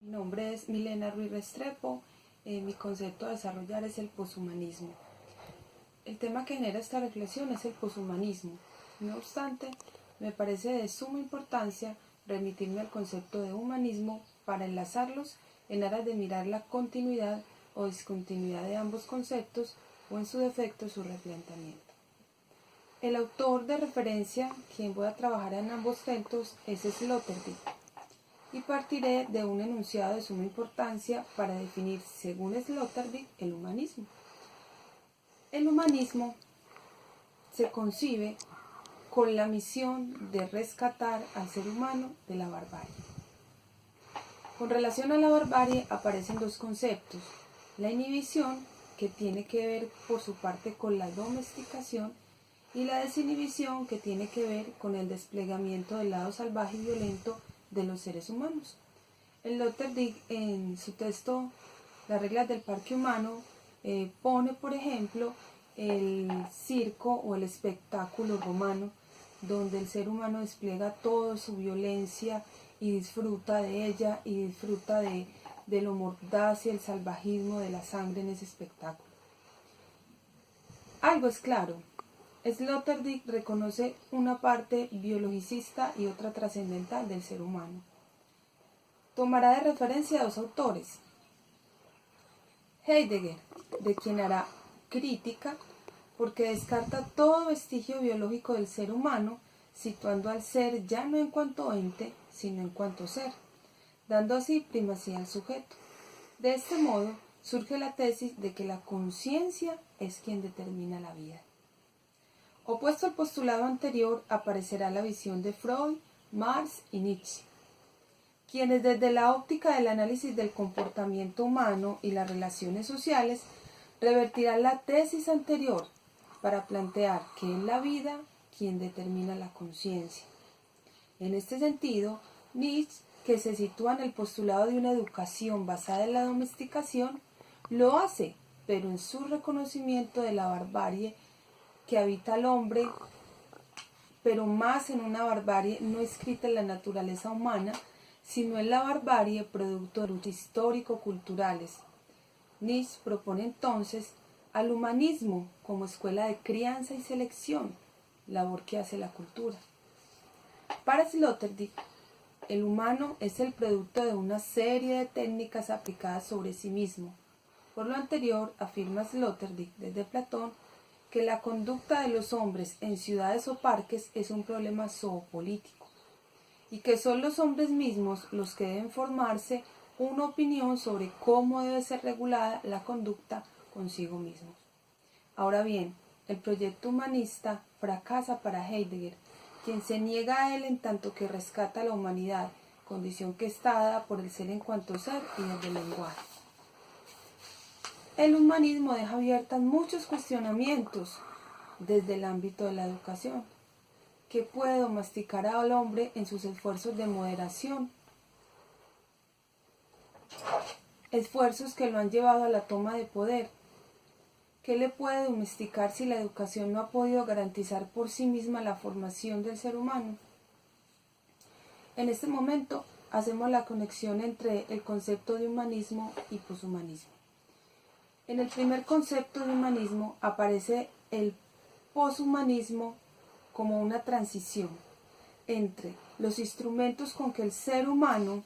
Mi nombre es Milena Ruiz Restrepo. Mi concepto a desarrollar es el poshumanismo. El tema que genera esta reflexión es el poshumanismo. No obstante, me parece de suma importancia remitirme al concepto de humanismo para enlazarlos en aras de mirar la continuidad o discontinuidad de ambos conceptos o en su defecto su replanteamiento. El autor de referencia, quien voy a trabajar en ambos textos, es Sloterdijk, y partiré de un enunciado de suma importancia para definir, según Sloterdijk, el humanismo. El humanismo se concibe con la misión de rescatar al ser humano de la barbarie. Con relación a la barbarie aparecen dos conceptos: la inhibición, que tiene que ver por su parte con la domesticación, y la desinhibición, que tiene que ver con el desplegamiento del lado salvaje y violento de los seres humanos. Sloterdijk, en su texto Las reglas del parque humano, pone, por ejemplo, el circo o el espectáculo romano, donde el ser humano despliega toda su violencia y disfruta de ella y disfruta de lo mordaz y el salvajismo de la sangre en ese espectáculo. Algo es claro: Sloterdijk reconoce una parte biologicista y otra trascendental del ser humano. Tomará de referencia a dos autores: Heidegger, de quien hará crítica porque descarta todo vestigio biológico del ser humano, situando al ser ya no en cuanto ente, sino en cuanto ser, dando así primacía al sujeto. De este modo surge la tesis de que la conciencia es quien determina la vida. Opuesto al postulado anterior aparecerá la visión de Freud, Marx y Nietzsche, quienes desde la óptica del análisis del comportamiento humano y las relaciones sociales revertirán la tesis anterior para plantear que es la vida quien determina la conciencia. En este sentido, Nietzsche, que se sitúa en el postulado de una educación basada en la domesticación, lo hace, pero en su reconocimiento de la barbarie que habita al hombre, pero más en una barbarie no escrita en la naturaleza humana, sino en la barbarie producto de luchas histórico-culturales. Nietzsche propone entonces al humanismo como escuela de crianza y selección, labor que hace la cultura. Para Sloterdijk, el humano es el producto de una serie de técnicas aplicadas sobre sí mismo. Por lo anterior, afirma Sloterdijk desde Platón que la conducta de los hombres en ciudades o parques es un problema zoopolítico, y que son los hombres mismos los que deben formarse una opinión sobre cómo debe ser regulada la conducta consigo mismos. Ahora bien, el proyecto humanista fracasa para Heidegger, quien se niega a él en tanto que rescata la humanidad, condición que está dada por el ser en cuanto ser y desde el lenguaje. El humanismo deja abiertas muchos cuestionamientos desde el ámbito de la educación. ¿Qué puede domesticar al hombre en sus esfuerzos de moderación? Esfuerzos que lo han llevado a la toma de poder. ¿Qué le puede domesticar si la educación no ha podido garantizar por sí misma la formación del ser humano? En este momento hacemos la conexión entre el concepto de humanismo y poshumanismo. En el primer concepto de humanismo aparece el poshumanismo como una transición entre los instrumentos con que el ser humano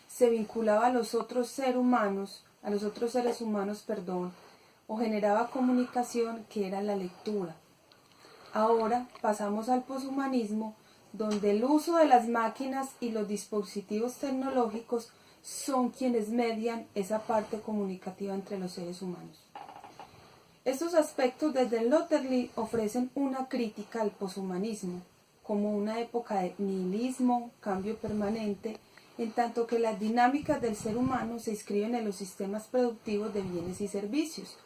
se vinculaba a los otros seres humanos, o generaba comunicación, que era la lectura. Ahora pasamos al poshumanismo, donde el uso de las máquinas y los dispositivos tecnológicos son quienes median esa parte comunicativa entre los seres humanos. Estos aspectos desde Sloterdijk ofrecen una crítica al poshumanismo como una época de nihilismo, cambio permanente, en tanto que las dinámicas del ser humano se inscriben en los sistemas productivos de bienes y servicios,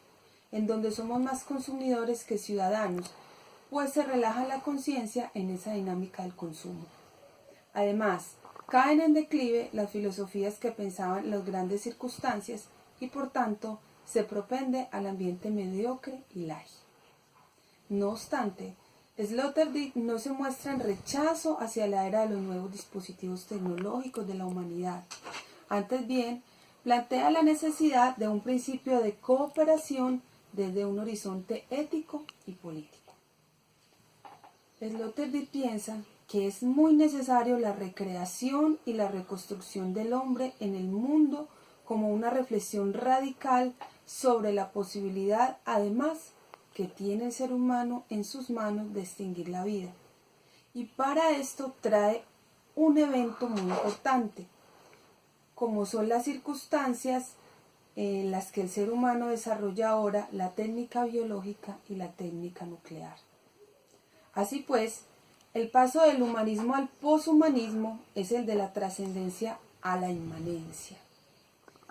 en donde somos más consumidores que ciudadanos, pues se relaja la conciencia en esa dinámica del consumo. Además, caen en declive las filosofías que pensaban las grandes circunstancias y por tanto se propende al ambiente mediocre y lágil. No obstante, Sloterdijk no se muestra en rechazo hacia la era de los nuevos dispositivos tecnológicos de la humanidad, Antes bien, plantea la necesidad de un principio de cooperación desde un horizonte ético y político. Sloterdijk piensa que es muy necesario la recreación y la reconstrucción del hombre en el mundo como una reflexión radical sobre la posibilidad, además, que tiene el ser humano en sus manos de extinguir la vida. Y para esto trae un evento muy importante, como son las circunstancias en las que el ser humano desarrolla ahora la técnica biológica y la técnica nuclear. Así pues, el paso del humanismo al poshumanismo es el de la trascendencia a la inmanencia,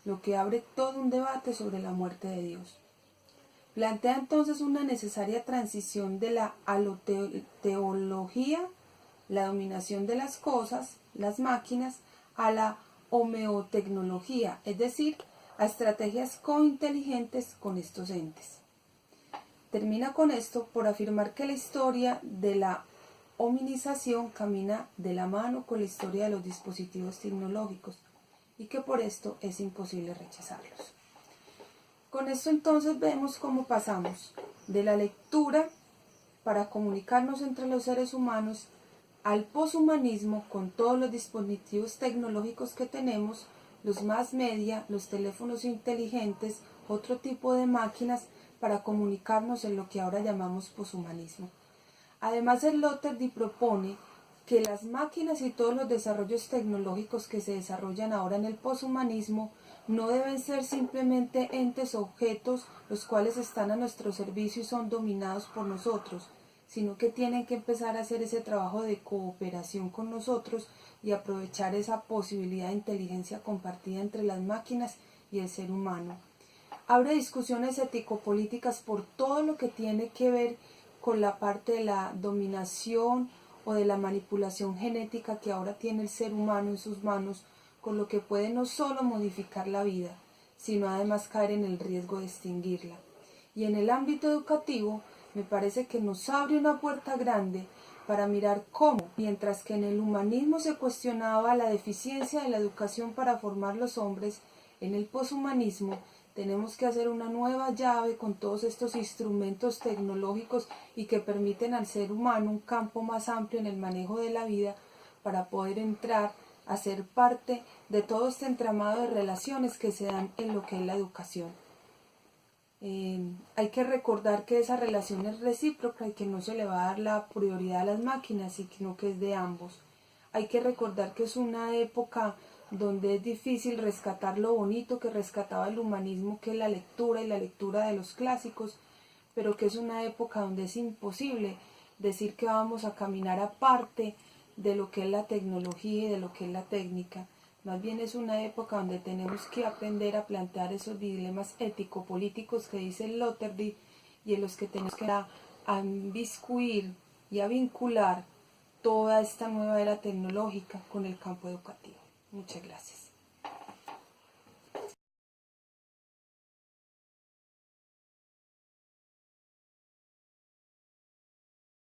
lo que abre todo un debate sobre la muerte de Dios. Plantea entonces una necesaria transición de la aloteología, la dominación de las cosas, las máquinas, a la homeotecnología, es decir, a estrategias cointeligentes con estos entes. Termina con esto por afirmar que la historia de la hominización camina de la mano con la historia de los dispositivos tecnológicos y que por esto es imposible rechazarlos. Con esto entonces vemos cómo pasamos de la lectura para comunicarnos entre los seres humanos al poshumanismo con todos los dispositivos tecnológicos que tenemos, los mass media, los teléfonos inteligentes, otro tipo de máquinas para comunicarnos en lo que ahora llamamos poshumanismo. Además, Sloterdijk propone que las máquinas y todos los desarrollos tecnológicos que se desarrollan ahora en el poshumanismo no deben ser simplemente entes o objetos los cuales están a nuestro servicio y son dominados por nosotros, sino que tienen que empezar a hacer ese trabajo de cooperación con nosotros y aprovechar esa posibilidad de inteligencia compartida entre las máquinas y el ser humano. Abre discusiones ético-políticas por todo lo que tiene que ver con la parte de la dominación o de la manipulación genética que ahora tiene el ser humano en sus manos, con lo que puede no solo modificar la vida, sino además caer en el riesgo de extinguirla. Y en el ámbito educativo, me parece que nos abre una puerta grande para mirar cómo, mientras que en el humanismo se cuestionaba la deficiencia de la educación para formar los hombres, en el poshumanismo tenemos que hacer una nueva llave con todos estos instrumentos tecnológicos y que permiten al ser humano un campo más amplio en el manejo de la vida para poder entrar a ser parte de todo este entramado de relaciones que se dan en lo que es la educación. Hay que recordar que esa relación es recíproca y que no se le va a dar la prioridad a las máquinas, sino que es de ambos. Hay que recordar que es una época donde es difícil rescatar lo bonito que rescataba el humanismo, que es la lectura y la lectura de los clásicos, pero que es una época donde es imposible decir que vamos a caminar aparte de lo que es la tecnología y de lo que es la técnica. Más bien es una época donde tenemos que aprender a plantear esos dilemas ético-políticos que dice Sloterdijk y en los que tenemos que inmiscuir y a vincular toda esta nueva era tecnológica con el campo educativo. Muchas gracias.